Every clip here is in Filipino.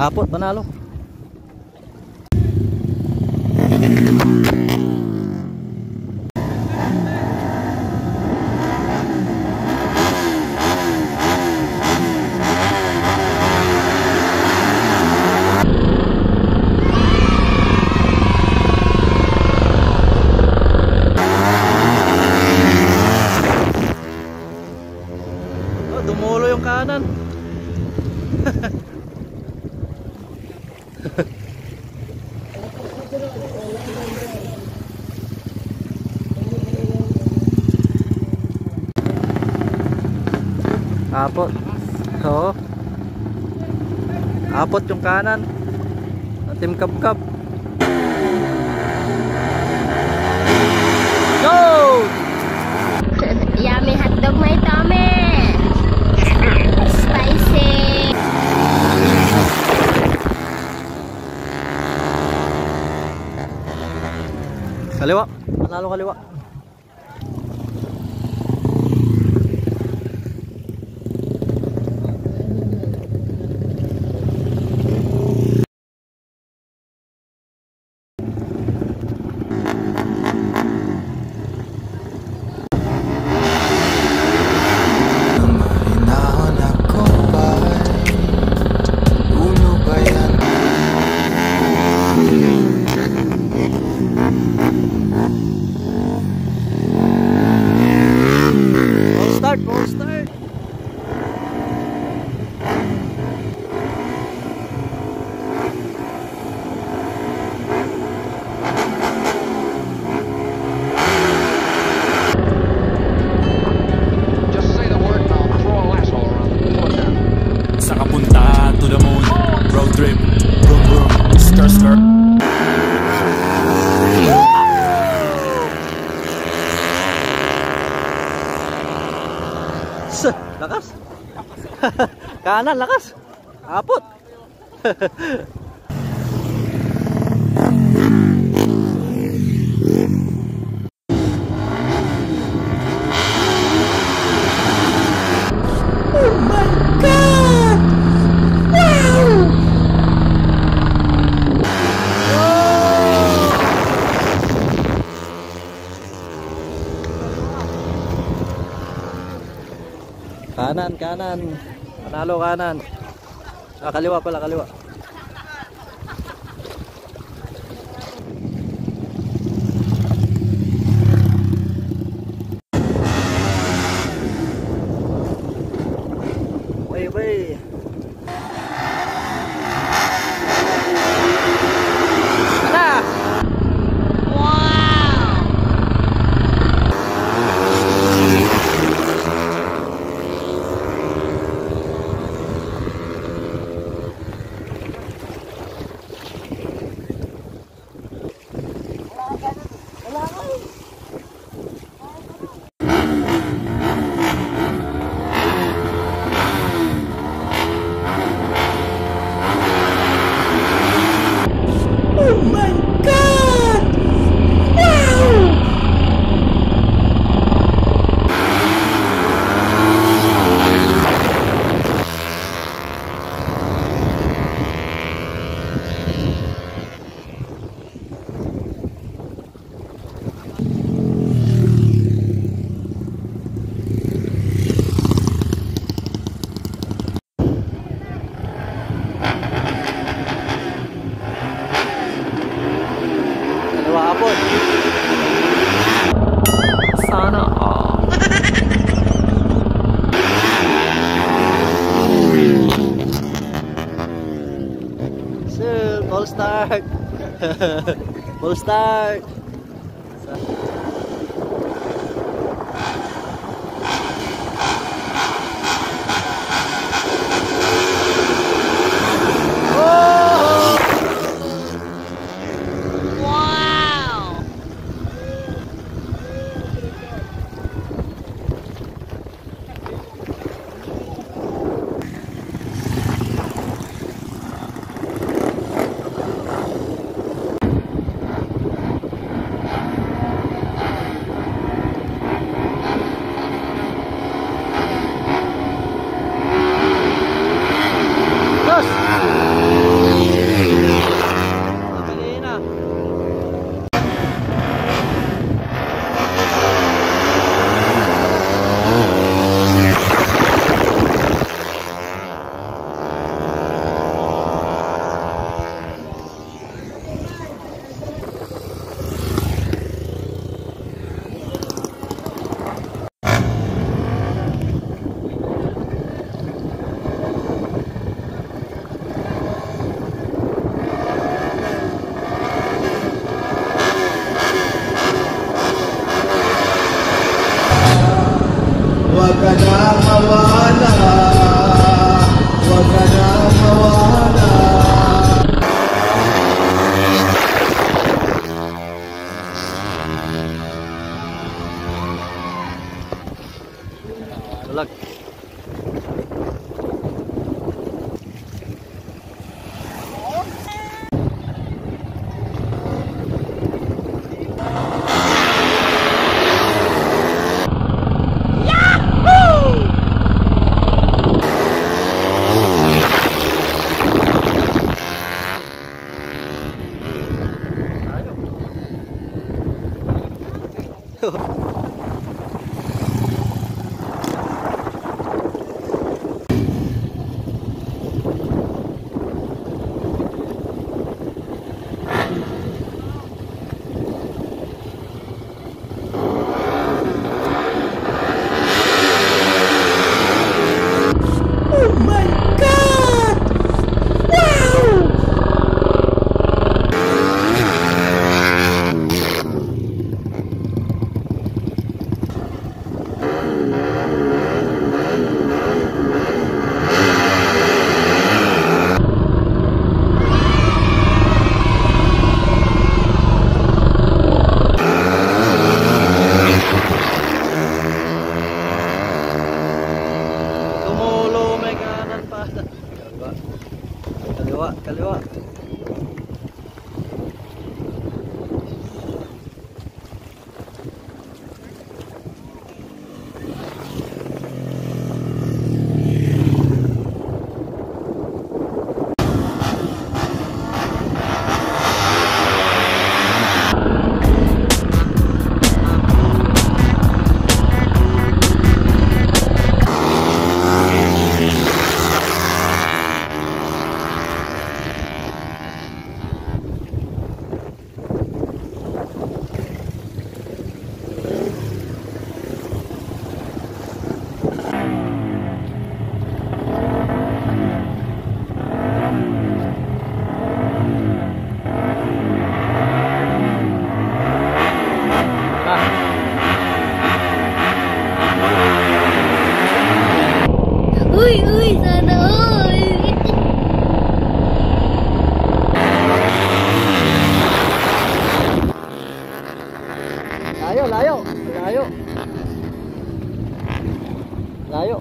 Apot, panalo. Dumulo yung kanan. Apot. Oo. Apot yung kanan. Atim kabkab. Go! Yummy hotdog, my tummy. Spicy. Kaliwa. Panalo kaliwa. Full start. Just say the word and I'll throw a lasso around the foot down. Sa kapunta to the moon, road trip, vroom vroom, skr skr. Lakas. Kanan, lakas. Apot. Oh my God! Wow! Kanan, kanan. Panalo kanan. Ah, kaliwa pala, kaliwa. Way, way. Ana! Oh my God! Wow! Apot. Sana all. Still, full start. Full start. Huwag ka na mawala, huwag ka na mawala. Dalag. Kaliwa, kaliwa. Uy, uy, sana all. Layo, layo, layo. Layo.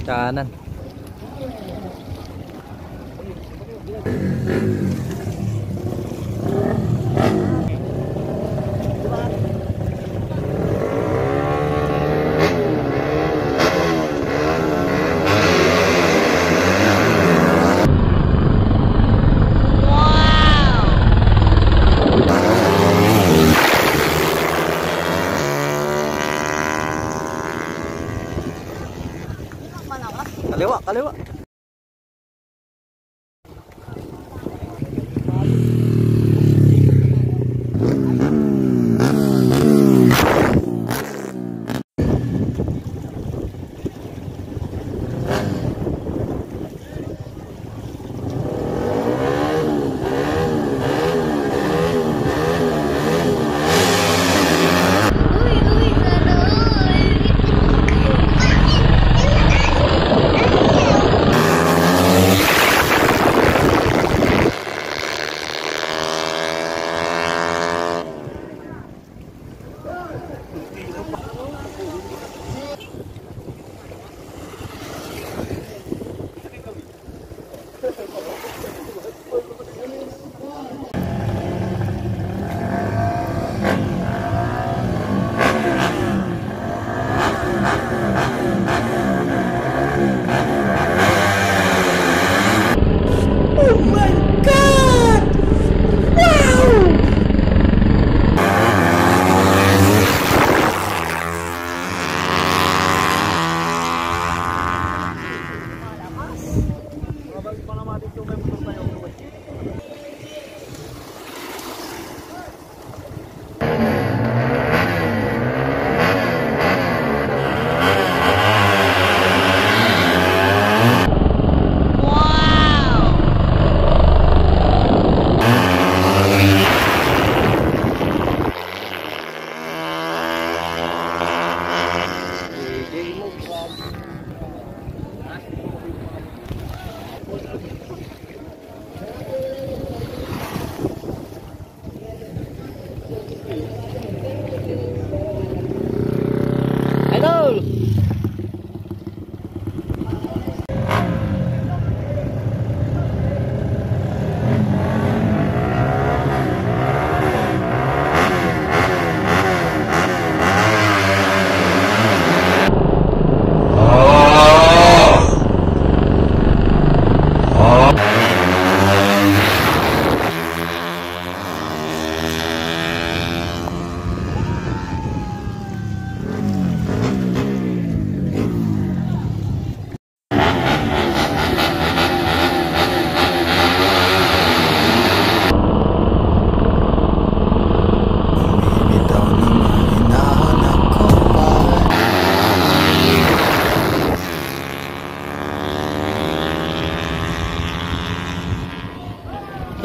Kanan. Kaliwa, kaliwa. Uy, uy, sana all.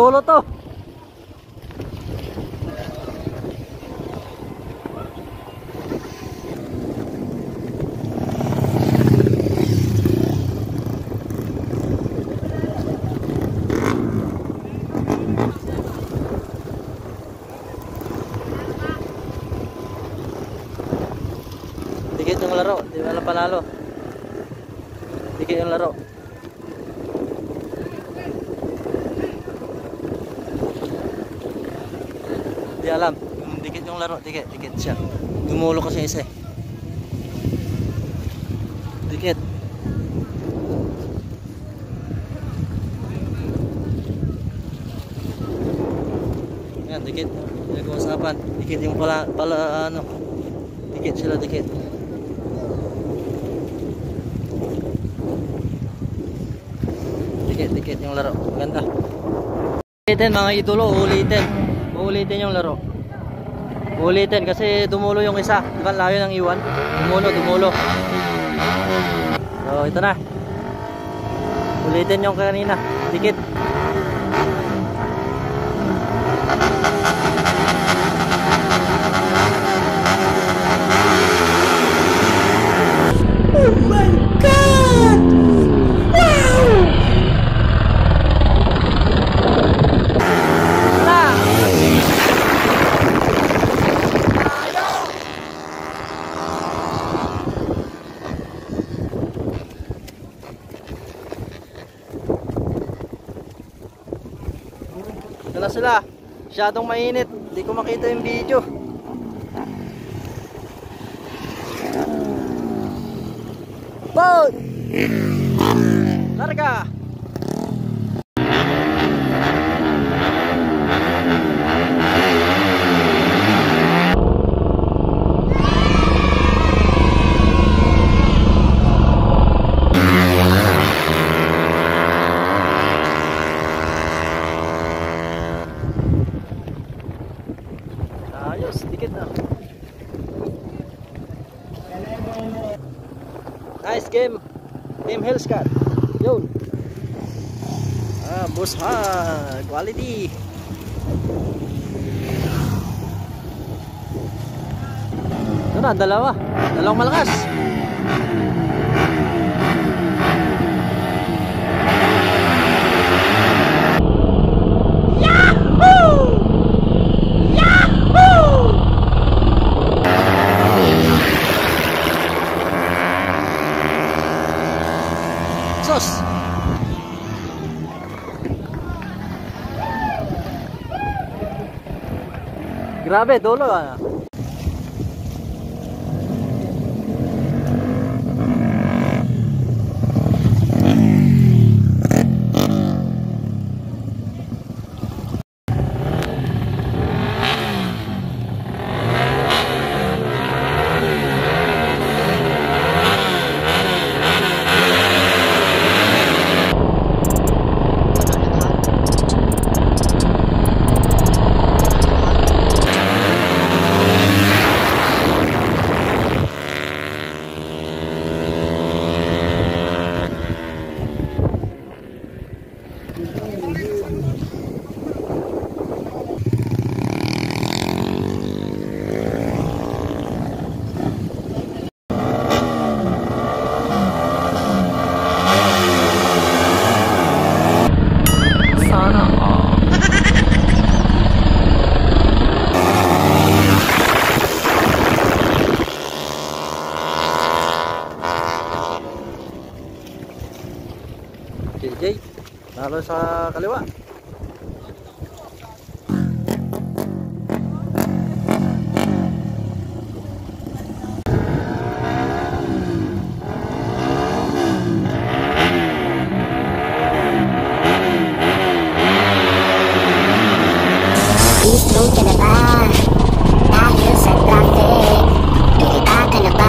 Dulo to. Dikit yung laro, di wala panalo. Dikit yung laro. Di alam, dikit yung laro, dikit siya. Dumulo kasi isa eh. Dikit. Yan, dikit. Nag-uusapan. Dikit yung pala ano. Dikit sila, dikit. Dikit yung laro. Maganda. Ulitin mga idolo, ulitin yung laro. Ulitin kasi dumulo yung isa. Diba layo ng iwan? Dumulo. So ito na. Ulitin yung kanina. Dikit. Oh my God! Wow! Ito na sila. Masyadong mainit. Hindi ko makita yung video. Boat! Larga! Ayos, dikit na. Nice game. Team Hellscat. Yun. Boss ha. Quality. Ito na, dalawang malakas. Sos. Grabe, dolo ah. JJ, nalo sa kaliwa. Gusto ka na ba? Dahil sa traffic, iba ka na ba?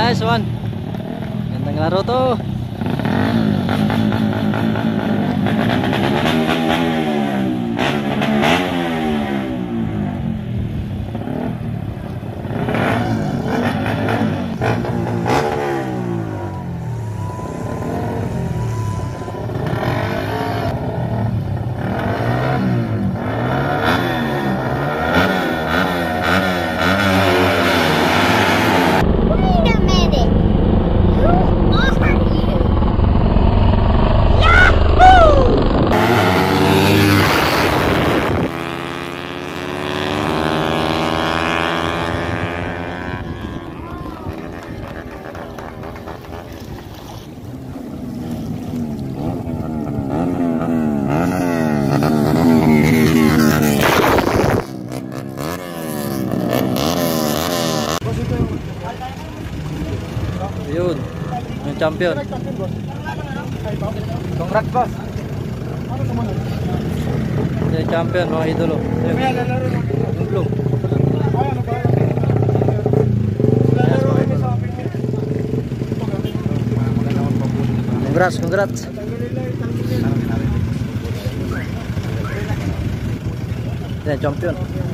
Nice one. Gandang laro to. Wait a minute. Who are you? Yun. Yung champion. Congrats, boss. Yung champion, mga idolo. Yung blue. Congrats, congrats. Yan, champion.